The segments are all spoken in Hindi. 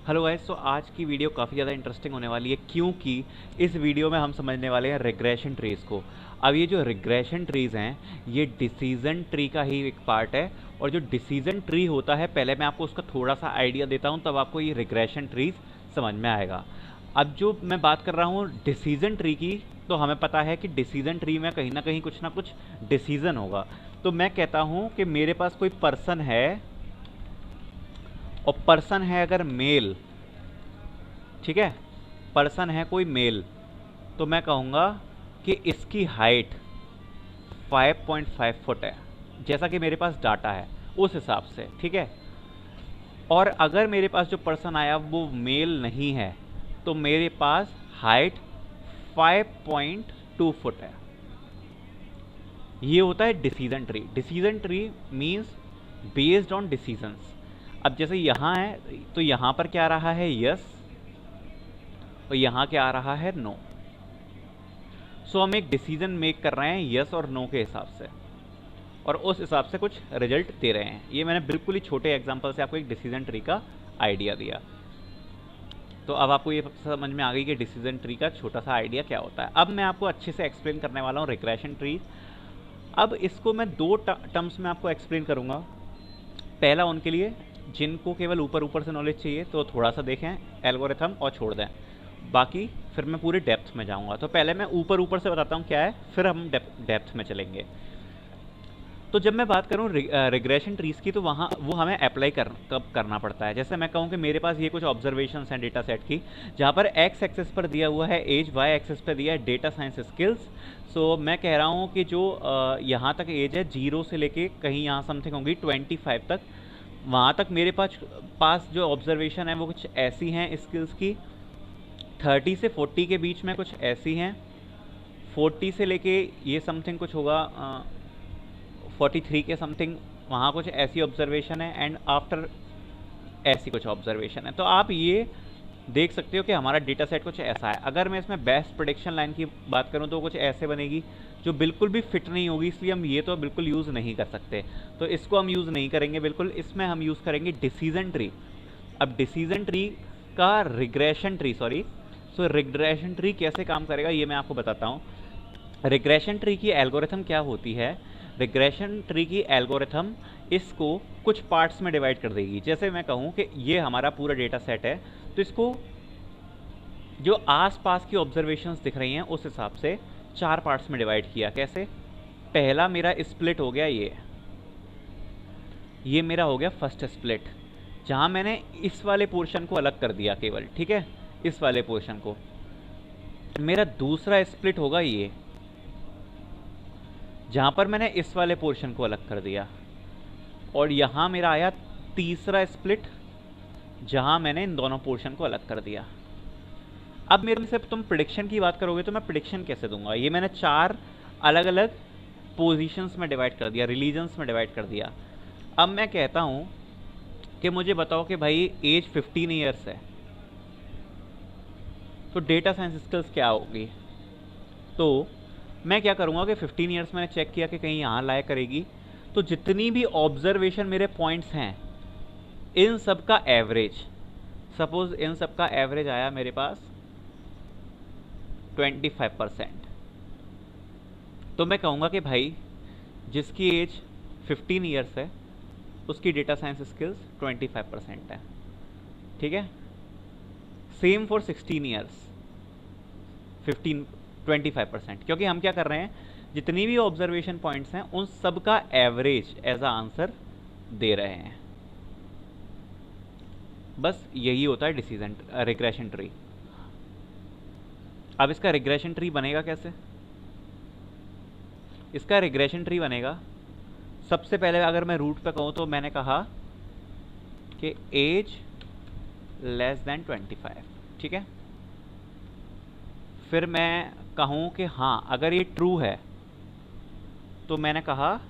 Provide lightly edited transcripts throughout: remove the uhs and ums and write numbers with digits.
हेलो गाइस, तो आज की वीडियो काफ़ी ज़्यादा इंटरेस्टिंग होने वाली है क्योंकि इस वीडियो में हम समझने वाले हैं रिग्रेशन ट्रीज़ को। अब ये जो रिग्रेशन ट्रीज़ हैं ये डिसीजन ट्री का ही एक पार्ट है। और जो डिसीजन ट्री होता है, पहले मैं आपको उसका थोड़ा सा आइडिया देता हूँ, तब आपको ये रिग्रेशन ट्रीज़ समझ में आएगा। अब जो मैं बात कर रहा हूँ डिसीजन ट्री की, तो हमें पता है कि डिसीजन ट्री में कहीं ना कुछ डिसीजन होगा। तो मैं कहता हूँ कि मेरे पास कोई पर्सन है, और पर्सन है अगर मेल, ठीक है, पर्सन है कोई मेल, तो मैं कहूँगा कि इसकी हाइट 5.5 फुट है, जैसा कि मेरे पास डाटा है उस हिसाब से, ठीक है। और अगर मेरे पास जो पर्सन आया वो मेल नहीं है, तो मेरे पास हाइट 5.2 फुट है। ये होता है decision tree. Decision tree means based on decisions. अब जैसे यहाँ है, तो यहाँ पर क्या आ रहा है, यस, और यहाँ क्या आ रहा है, नो। सो हम एक डिसीजन मेक कर रहे हैं यस और नो के हिसाब से, और उस हिसाब से कुछ रिजल्ट दे रहे हैं। ये मैंने बिल्कुल ही छोटे एग्जांपल से आपको एक डिसीजन ट्री का आइडिया दिया। तो अब आपको ये समझ में आ गई कि डिसीजन ट्री का छोटा सा आइडिया क्या होता है। अब मैं आपको अच्छे से एक्सप्लेन करने वाला हूँ रिग्रेशन ट्री। अब इसको मैं दो टर्म्स में आपको एक्सप्लेन करूँगा। पहला उनके लिए जिनको केवल ऊपर ऊपर से नॉलेज चाहिए, तो थोड़ा सा देखें एल्गोरिथम और छोड़ दें, बाकी फिर मैं पूरे डेप्थ में जाऊंगा। तो पहले मैं ऊपर ऊपर से बताता हूँ क्या है, फिर हम डेप्थ में चलेंगे। तो जब मैं बात करूँ रिग्रेशन ट्रीज की, तो वहाँ वो हमें अप्लाई कब करना पड़ता है। जैसे मैं कहूँ कि मेरे पास ये कुछ ऑब्जर्वेशन हैं डेटा सेट की, जहाँ पर एक्स एक्सेस पर दिया हुआ है एज, वाई एक्सेस पर दिया है डेटा साइंस स्किल्स। सो मैं कह रहा हूँ कि जो यहाँ तक एज है 0 से लेके कहीं यहाँ समथिंग होंगी 25 तक, वहाँ तक मेरे पास जो ऑब्जर्वेशन है वो कुछ ऐसी हैं स्किल्स की। 30 से 40 के बीच में कुछ ऐसी हैं। 40 से लेके ये समथिंग कुछ होगा 43 के समथिंग, वहाँ कुछ ऐसी ऑब्जर्वेशन है, एंड आफ्टर ऐसी कुछ ऑब्जर्वेशन है। तो आप ये देख सकते हो कि हमारा डेटा सेट कुछ ऐसा है। अगर मैं इसमें बेस्ट प्रोडिक्शन लाइन की बात करूँ तो कुछ ऐसे बनेगी जो बिल्कुल भी फिट नहीं होगी, इसलिए हम ये तो बिल्कुल यूज़ नहीं कर सकते, तो इसको हम यूज़ नहीं करेंगे बिल्कुल। इसमें हम यूज़ करेंगे डिसीजन ट्री। अब डिसीजन ट्री का रिग्रेशन ट्री, सो रिग्रेशन ट्री कैसे काम करेगा ये मैं आपको बताता हूँ। रिग्रेशन ट्री की एल्गोरिथम क्या होती है, रिग्रेशन ट्री की एल्गोरिथम इसको कुछ पार्ट्स में डिवाइड कर देगी। जैसे मैं कहूँ कि ये हमारा पूरा डेटा सेट है, तो इसको जो आसपास की ऑब्जर्वेशंस दिख रही हैं उस हिसाब से 4 पार्ट्स में डिवाइड किया। कैसे, पहला मेरा स्प्लिट हो गया ये मेरा हो गया फर्स्ट स्प्लिट, जहाँ मैंने इस वाले पोर्शन को अलग कर दिया केवल, ठीक है, इस वाले पोर्शन को। मेरा दूसरा स्प्लिट होगा ये, जहाँ पर मैंने इस वाले पोर्शन को अलग कर दिया। और यहाँ मेरा आया तीसरा स्प्लिट, जहाँ मैंने इन दोनों पोर्शन को अलग कर दिया। अब मेरे से तुम प्रिडिक्शन की बात करोगे तो मैं प्रिडिक्शन कैसे दूंगा, ये मैंने 4 अलग अलग पोजीशंस में डिवाइड कर दिया, रिलीजन्स में डिवाइड कर दिया। अब मैं कहता हूँ कि मुझे बताओ कि भाई एज 15 ईयर्स है, तो डेटा साइंस स्किल्स क्या होगी। तो मैं क्या करूँगा कि 15 ईयर्स मैंने चेक किया कि कहीं यहाँ लाया करेगी, तो जितनी भी ऑब्जर्वेशन मेरे पॉइंट्स हैं इन सब का एवरेज, सपोज इन सब का एवरेज आया मेरे पास 25%, तो मैं कहूँगा कि भाई जिसकी एज 15 ईयर्स है उसकी डेटा साइंस स्किल्स 25% है, ठीक है। सेम फॉर 16 ईयर्स 25%, क्योंकि हम क्या कर रहे हैं, जितनी भी ऑब्जर्वेशन पॉइंट्स हैं उन सब का एवरेज एज अ आंसर दे रहे हैं। बस यही होता है डिसीजन रिग्रेशन ट्री। अब इसका रिग्रेशन ट्री बनेगा कैसे, इसका रिग्रेशन ट्री बनेगा, सबसे पहले अगर मैं रूट पे कहूँ तो मैंने कहा कि एज लेस देन 25, ठीक है। फिर मैं कहूँ कि हाँ अगर ये ट्रू है, तो मैंने कहा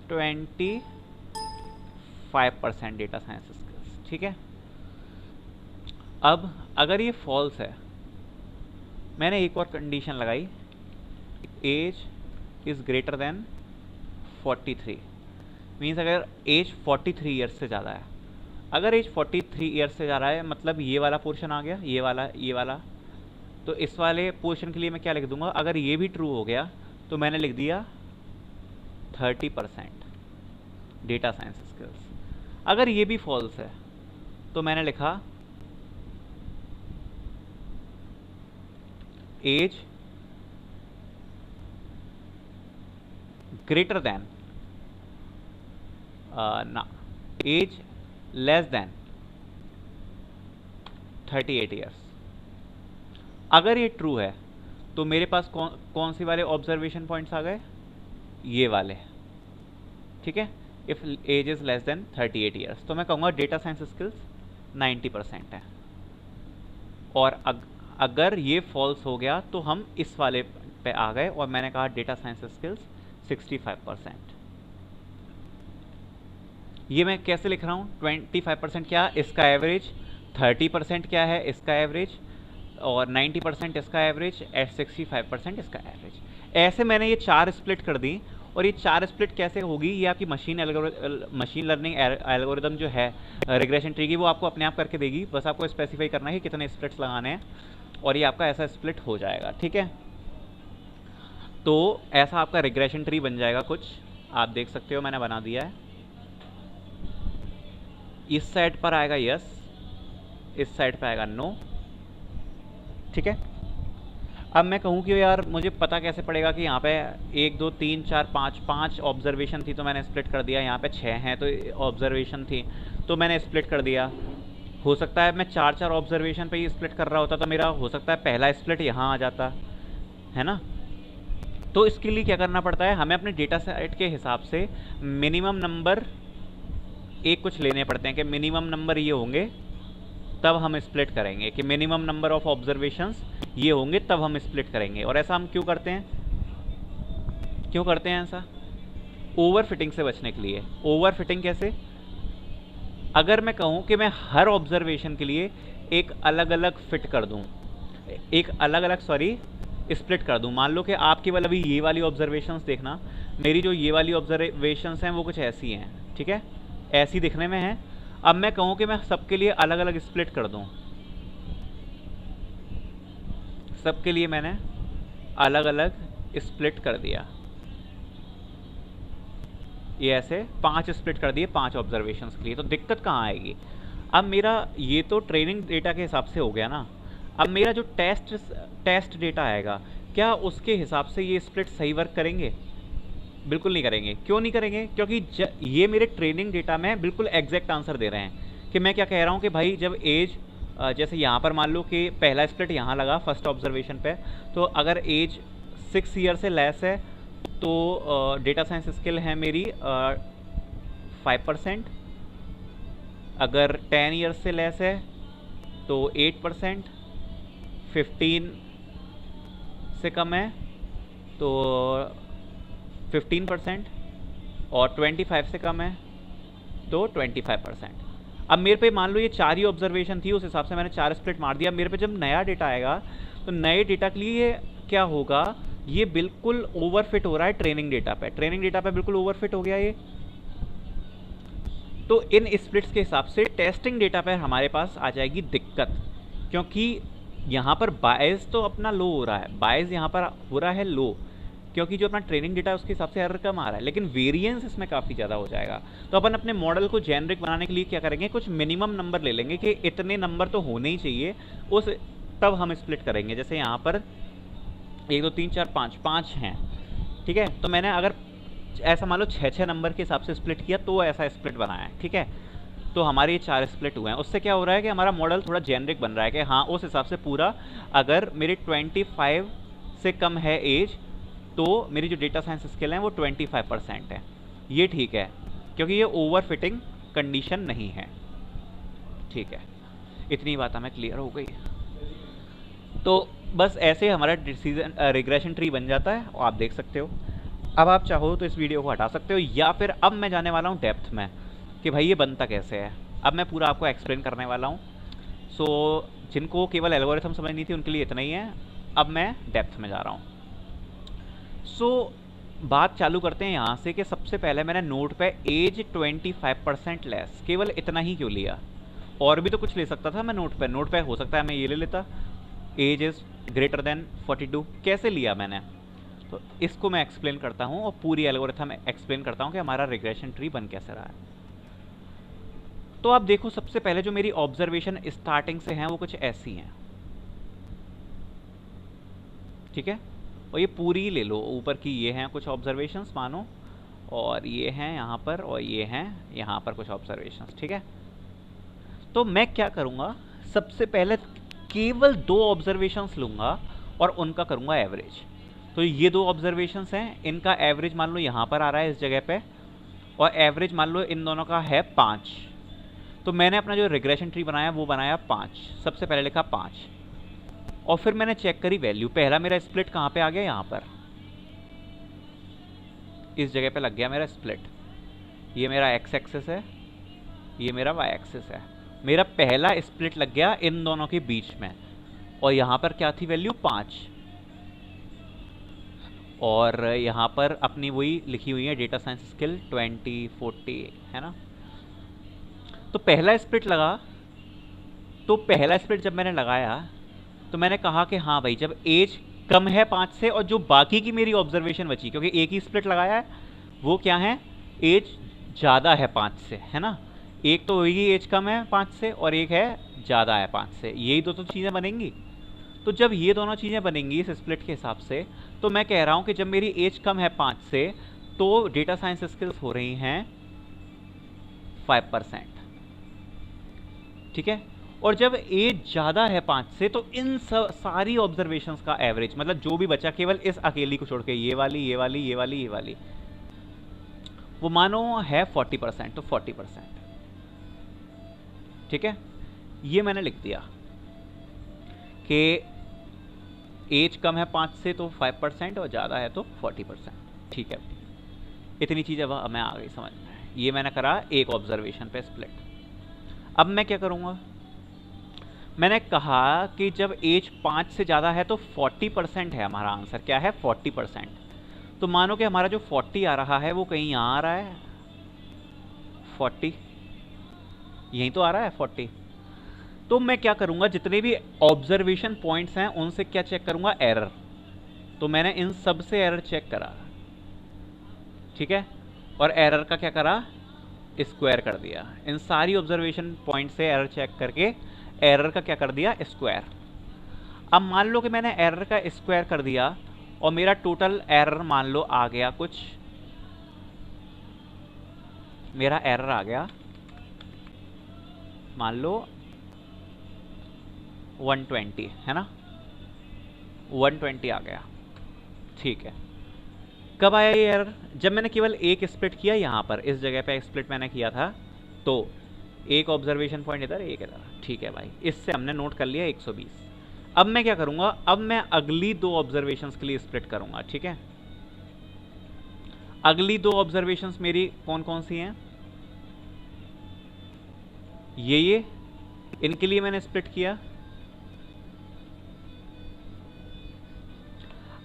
25% डेटा साइंस स्किल्स, ठीक है। अब अगर ये फॉल्स है, मैंने एक और कंडीशन लगाई, age is greater than 43, means अगर एज 43 ईयर्स से ज़्यादा है, अगर एज 43 ईयर्स से जा रहा है, मतलब ये वाला पोर्शन आ गया, ये वाला, तो इस वाले पोर्शन के लिए मैं क्या लिख दूंगा, अगर ये भी ट्रू हो गया तो मैंने लिख दिया 30% डेटा साइंस स्किल्स। अगर ये भी फॉल्स है तो मैंने लिखा एज ग्रेटर देन ना एज लेस देन 38 ईयर्स। अगर ये ट्रू है तो मेरे पास कौन सी वाले ऑब्जर्वेशन पॉइंट्स आ गए, ये वाले, ठीक है। If age is less than 38 years तो मैं कहूँगा डेटा साइंस स्किल्स 90% है। और अगर ये फॉल्स हो गया तो हम इस वाले पे आ गए और मैंने कहा डेटा साइंस स्किल्स 65%। ये मैं कैसे लिख रहा हूँ, 25% क्या इसका एवरेज, 30% क्या है इसका एवरेज, और 90% इसका एवरेज, एट 65% इसका एवरेज। ऐसे मैंने ये 4 स्प्लिट कर दी। और ये 4 स्प्लिट कैसे होगी, ये आपकी मशीन लर्निंग एल्गोरिदम जो है रिग्रेशन ट्री की, वो आपको अपने आप करके देगी। बस आपको स्पेसिफाई करना है कि कितने स्प्लिट्स लगाने हैं और ये आपका ऐसा स्प्लिट हो जाएगा, ठीक है। तो ऐसा आपका रिग्रेशन ट्री बन जाएगा कुछ, आप देख सकते हो मैंने बना दिया है। इस साइड पर आएगा यस, इस साइड पर आएगा नो, ठीक है। अब मैं कहूँ कि यार मुझे पता कैसे पड़ेगा कि यहाँ पे 1 2 3 4 5 ऑब्जर्वेशन थी तो मैंने स्प्लिट कर दिया, यहाँ पे 6 हैं तो ऑब्जर्वेशन थी तो मैंने स्प्लिट कर दिया। हो सकता है मैं 4 ऑब्जर्वेशन पे ही स्प्लिट कर रहा होता तो मेरा हो सकता है पहला स्प्लिट यहाँ आ जाता है ना। तो इसके लिए क्या करना पड़ता है, हमें अपने डेटा सेट के हिसाब से मिनिमम नंबर एक कुछ लेने पड़ते हैं कि मिनिमम नंबर ये होंगे तब हम स्प्लिट करेंगे, कि मिनिमम नंबर ऑफ ऑब्जर्वेशंस ये होंगे तब हम स्प्लिट करेंगे। और ऐसा हम क्यों करते हैं ऐसा, ओवर फिटिंग से बचने के लिए। ओवर फिटिंग कैसे, अगर मैं कहूँ कि मैं हर ऑब्जर्वेशन के लिए एक अलग अलग फिट कर दूँ, एक अलग अलग स्प्लिट कर दूँ। मान लो कि आप केवल अभी ये वाली ऑब्जर्वेशंस देखना, मेरी जो ये वाली ऑब्जर्वेशंस हैं वो कुछ ऐसी हैं, ठीक है, ऐसी दिखने में है। अब मैं कहूँ कि मैं सबके लिए अलग अलग स्प्लिट कर दूँ, सबके लिए मैंने अलग अलग स्प्लिट कर दिया, ये ऐसे 5 स्प्लिट कर दिए 5 ऑब्जर्वेशंस के लिए, तो दिक्कत कहाँ आएगी। अब मेरा ये तो ट्रेनिंग डेटा के हिसाब से हो गया ना, अब मेरा जो टेस्ट डेटा आएगा क्या उसके हिसाब से ये स्प्लिट सही वर्क करेंगे, बिल्कुल नहीं करेंगे। क्यों नहीं करेंगे, क्योंकि ये मेरे ट्रेनिंग डेटा में बिल्कुल एग्जैक्ट आंसर दे रहे हैं कि मैं क्या कह रहा हूँ कि भाई जब एज जैसे यहाँ पर मान लो कि पहला स्प्लिट यहाँ लगा फर्स्ट ऑब्जर्वेशन पे, तो अगर एज 6 ईयर से लेस है तो डेटा साइंस स्किल है मेरी 5%, अगर 10 ईयर से लेस है तो 8%, 15 से कम है तो 15%, और 25 से कम है तो 25%। अब मेरे पे मान लो ये 4 ही ऑब्जर्वेशन थी, उस हिसाब से मैंने 4 स्प्लिट मार दिया। मेरे पे जब नया डेटा आएगा तो नए डेटा के लिए क्या होगा, ये बिल्कुल ओवरफिट हो रहा है ट्रेनिंग डेटा पे, ट्रेनिंग डेटा पे बिल्कुल ओवरफिट हो गया ये। तो इन स्प्लिट्स के हिसाब से टेस्टिंग डेटा पे हमारे पास आ जाएगी दिक्कत, क्योंकि यहाँ पर बायस तो अपना लो हो रहा है, बायस यहाँ पर हो रहा है लो, क्योंकि जो अपना ट्रेनिंग डेटा है उसके हिसाब से एरर कम आ रहा है, लेकिन वेरिएंस इसमें काफ़ी ज़्यादा हो जाएगा। तो अपन अपने मॉडल को जेनरिक बनाने के लिए क्या करेंगे, कुछ मिनिमम नंबर ले लेंगे कि इतने नंबर तो होने ही चाहिए, उस तब हम स्प्लिट करेंगे। जैसे यहाँ पर 1 2 3 4 5 हैं, ठीक है, तो मैंने अगर ऐसा मान लो 6 नंबर के हिसाब से स्प्लिट किया तो ऐसा स्प्लिट बनाया है, ठीक है। तो हमारे ये 4 स्प्लिट हुए हैं, उससे क्या हो रहा है कि हमारा मॉडल थोड़ा जेनरिक बन रहा है कि हाँ उस हिसाब से पूरा, अगर मेरे 25 से कम है एज तो मेरी जो डेटा साइंस स्किल है वो 25% है, ये ठीक है, क्योंकि ये ओवर फिटिंग कंडीशन नहीं है, ठीक है। इतनी बात हमें क्लियर हो गई। तो बस ऐसे हमारा डिसीजन रिग्रेशन ट्री बन जाता है, और आप देख सकते हो। अब आप चाहो तो इस वीडियो को हटा सकते हो, या फिर अब मैं जाने वाला हूँ डेप्थ में कि भाई ये बनता कैसे है। अब मैं पूरा आपको एक्सप्लेन करने वाला हूँ। सो जिनको केवल एल्गोरिथम समझनी थी उनके लिए इतना ही है, अब मैं डेप्थ में जा रहा हूँ। सो बात चालू करते हैं यहाँ से कि सबसे पहले मैंने नोट पे एज 25% लेस, केवल इतना ही क्यों लिया? और भी तो कुछ ले सकता था मैं नोट पे हो सकता है मैं ये ले लेता, एज इज ग्रेटर देन 42। कैसे लिया मैंने? तो इसको मैं एक्सप्लेन करता हूँ और पूरी एल्गोरिथम एक्सप्लेन करता हूँ कि हमारा रिग्रेशन ट्री बन कैसे रहा है। तो आप देखो, सबसे पहले जो मेरी ऑब्जर्वेशन स्टार्टिंग से हैं वो कुछ ऐसी हैं, ठीक है? और ये पूरी ले लो, ऊपर की ये हैं कुछ ऑब्जर्वेशंस मानो, और ये हैं यहाँ पर, और ये हैं यहाँ पर कुछ ऑब्जर्वेशंस, ठीक है? तो मैं क्या करूँगा, सबसे पहले केवल 2 ऑब्जर्वेशंस लूँगा और उनका करूँगा एवरेज। तो ये 2 ऑब्जर्वेशंस हैं, इनका एवरेज मान लो यहाँ पर आ रहा है इस जगह पे, और एवरेज मान लो इन दोनों का है 5। तो मैंने अपना जो रिग्रेशन ट्री बनाया वो बनाया 5, सबसे पहले लिखा 5, और फिर मैंने चेक करी वैल्यू। पहला मेरा स्प्लिट कहाँ पे आ गया, यहाँ पर इस जगह पे लग गया मेरा स्प्लिट। ये मेरा एक्स एक्सिस है, ये मेरा वाई एक्सिस है। मेरा पहला स्प्लिट लग गया इन दोनों के बीच में, और यहाँ पर क्या थी वैल्यू 5, और यहाँ पर अपनी वही लिखी हुई है डेटा साइंस स्किल 2040, है ना? तो पहला स्प्लिट लगा, तो पहला स्प्लिट जब मैंने लगाया तो मैंने कहा कि हाँ भाई, जब एज कम है 5 से, और जो बाकी की मेरी ऑब्जर्वेशन बची, क्योंकि एक ही स्प्लिट लगाया है, वो क्या है, एज ज़्यादा है 5 से, है ना? एक तो वही एज कम है 5 से, और एक है ज़्यादा है 5 से, यही दो तो चीज़ें बनेंगी। तो जब ये दोनों चीज़ें बनेंगी इस स्प्लिट के हिसाब से, तो मैं कह रहा हूँ कि जब मेरी एज कम है 5 से, तो डेटा साइंस स्किल्स हो रही हैं 5%, ठीक है? और जब एज ज़्यादा है 5 से, तो इन सारी ऑब्जर्वेशंस का एवरेज, मतलब जो भी बचा केवल इस अकेली को छोड़ के, ये वाली, ये वाली, ये वाली, ये वाली, वो मानो है 40%, तो 40%, ठीक है? ये मैंने लिख दिया कि एज कम है 5 से तो 5%, और ज़्यादा है तो 40%, ठीक है? इतनी चीज़ अब मैं आ गई समझ में। ये मैंने करा एक ऑब्जर्वेशन पे स्प्लिट। अब मैं क्या करूँगा, मैंने कहा कि जब एज 5 से ज़्यादा है तो 40% है हमारा आंसर। क्या है? 40%। तो मानो कि हमारा जो 40 आ रहा है वो कहीं यहाँ आ रहा है, 40 यहीं तो आ रहा है 40। तो मैं क्या करूँगा, जितने भी ऑब्जर्वेशन पॉइंट्स हैं उनसे क्या चेक करूँगा, एरर। तो मैंने इन सब से एरर चेक करा, ठीक है? और एरर का क्या करा, स्क्वायर कर दिया। इन सारी ऑब्जर्वेशन पॉइंट से एरर चेक करके एरर का क्या कर दिया, स्क्वायर। अब मान लो कि मैंने एरर का स्क्वायर कर दिया, और मेरा टोटल एरर मान लो आ गया कुछ, मेरा एरर आ गया मान लो 120, है ना? 120 आ गया, ठीक है? कब आया ये एरर? जब मैंने केवल एक स्प्लिट किया, यहाँ पर इस जगह पे स्प्लिट मैंने किया था, तो एक ऑब्जर्वेशन पॉइंट इधर, एक इधर, ठीक है भाई? इससे हमने नोट कर लिया 120। अब मैं क्या करूँगा, अब मैं अगली 2 ऑब्जर्वेशंस के लिए स्प्लिट करूँगा, ठीक है? अगली 2 ऑब्जर्वेशंस मेरी कौन कौन सी हैं, ये इनके लिए मैंने स्प्लिट किया।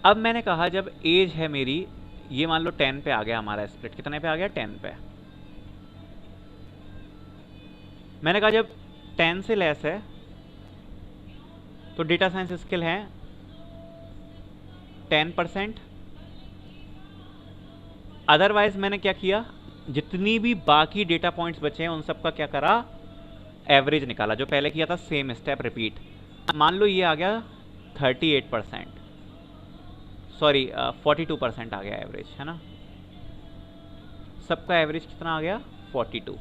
अब मैंने कहा जब एज है मेरी, ये मान लो 10 पे आ गया हमारा स्प्लिट, कितने पे आ गया, 10 पे। मैंने कहा जब 10 से लेस है तो डेटा साइंस स्किल है 10%। अदरवाइज मैंने क्या किया, जितनी भी बाकी डेटा पॉइंट्स बचे हैं उन सब का क्या करा, एवरेज निकाला, जो पहले किया था सेम स्टेप रिपीट। मान लो ये आ गया 38%, सॉरी 42% आ गया एवरेज, है ना? सबका एवरेज कितना आ गया, 42।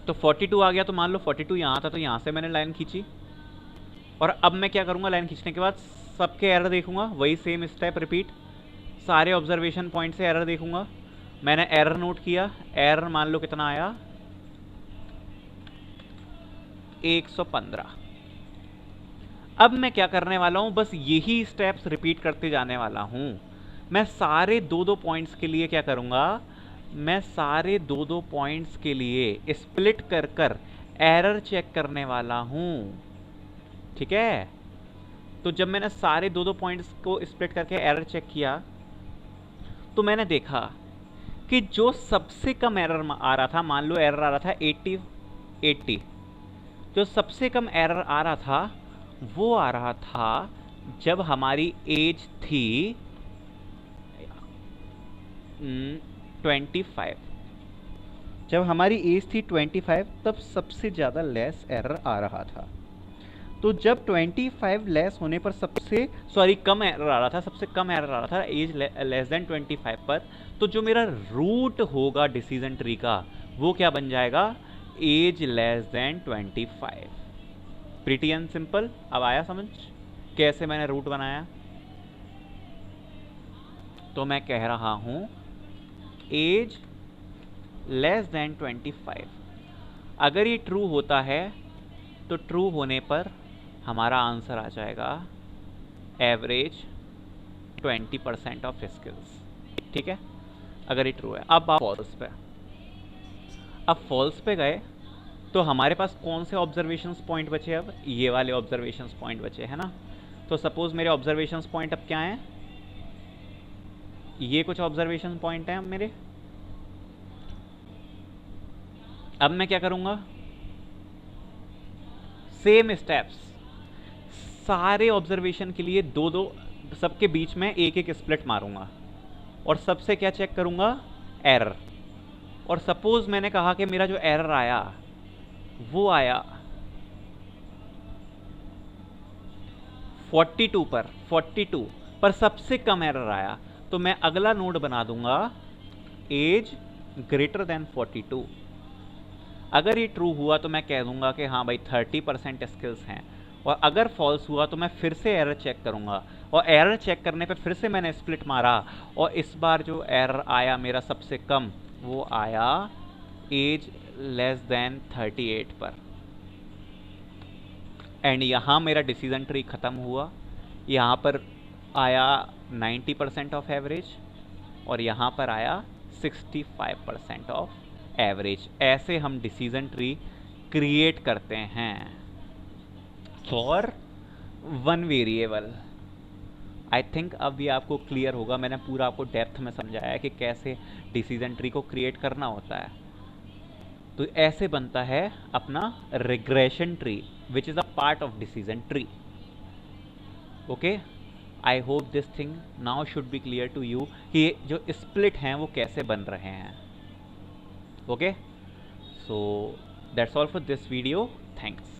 तो 42 आ गया, तो मान लो 42 यहाँ था, तो यहाँ से मैंने लाइन खींची, और अब मैं क्या करूँगा, लाइन खींचने के बाद सबके एरर देखूंगा, वही सेम स्टेप रिपीट, सारे ऑब्जर्वेशन पॉइंट से एरर देखूंगा। मैंने एरर नोट किया, एरर मान लो कितना आया, 115। अब मैं क्या करने वाला हूं, बस यही स्टेप्स रिपीट करते जाने वाला हूं। मैं सारे 2-2 पॉइंट्स के लिए क्या करूंगा, मैं सारे 2-2 पॉइंट्स के लिए स्प्लिट कर कर एरर चेक करने वाला हूं, ठीक है? तो जब मैंने सारे 2-2 पॉइंट्स को स्प्लिट करके एरर चेक किया, तो मैंने देखा कि जो सबसे कम एरर आ रहा था, मान लो एरर आ रहा था 80, जो सबसे कम एरर आ रहा था वो आ रहा था जब हमारी एज थी 25। जब हमारी एज थी 25 तब सबसे ज़्यादा लेस एरर आ रहा था। तो जब 25 लेस होने पर कम एरर आ रहा था, सबसे कम एरर आ रहा था एज लेस देन 25 पर, तो जो मेरा रूट होगा डिसीजन ट्री का वो क्या बन जाएगा, age less than 25। Pretty and simple. अब आया समझ कैसे मैंने रूट बनाया? तो मैं कह रहा हूं एज लेस देन 25। अगर ये ट्रू होता है तो ट्रू होने पर हमारा आंसर आ जाएगा एवरेज 20% ऑफ स्किल्स। ठीक है, अगर ये ट्रू है। अब आप फॉल्स पे, अब फॉल्स पे गए तो हमारे पास कौन से ऑब्जर्वेशंस पॉइंट बचे? अब ये वाले ऑब्जर्वेशंस पॉइंट बचे है ना। तो सपोज मेरे ऑब्जर्वेशंस पॉइंट अब क्या हैं, ये कुछ ऑब्जर्वेशन पॉइंट हैं अब मेरे। अब मैं क्या करूंगा, सेम स्टेप्स, सारे ऑब्जर्वेशन के लिए दो दो, सबके बीच में एक एक स्प्लिट मारूंगा और सबसे क्या चेक करूंगा, एरर। और सपोज मैंने कहा कि मेरा जो एरर आया वो आया 42 पर सबसे कम एरर आया, तो मैं अगला नोड बना दूंगा एज ग्रेटर देन 42। अगर ये ट्रू हुआ तो मैं कह दूंगा कि हाँ भाई 30% स्किल्स हैं। और अगर फॉल्स हुआ तो मैं फिर से एरर चेक करूंगा, और एरर चेक करने पे फिर से मैंने स्प्लिट मारा, और इस बार जो एरर आया मेरा सबसे कम वो आया एज लेस देन 38 पर। एंड यहाँ मेरा डिसीजन ट्री खत्म हुआ। यहाँ पर आया 90% ऑफ एवरेज और यहाँ पर आया 65% ऑफ एवरेज। ऐसे हम डिसीजन ट्री क्रिएट करते हैं for one variable. I think अब ये आपको क्लियर होगा, मैंने पूरा आपको डेप्थ में समझाया है कि कैसे डिसीजन ट्री को क्रिएट करना होता है। तो ऐसे बनता है अपना regression tree which is a part of decision tree. Okay, I hope this thing now should be clear to you कि जो स्प्लिट हैं वो कैसे बन रहे हैं। ओके, so that's all for this video. Thanks.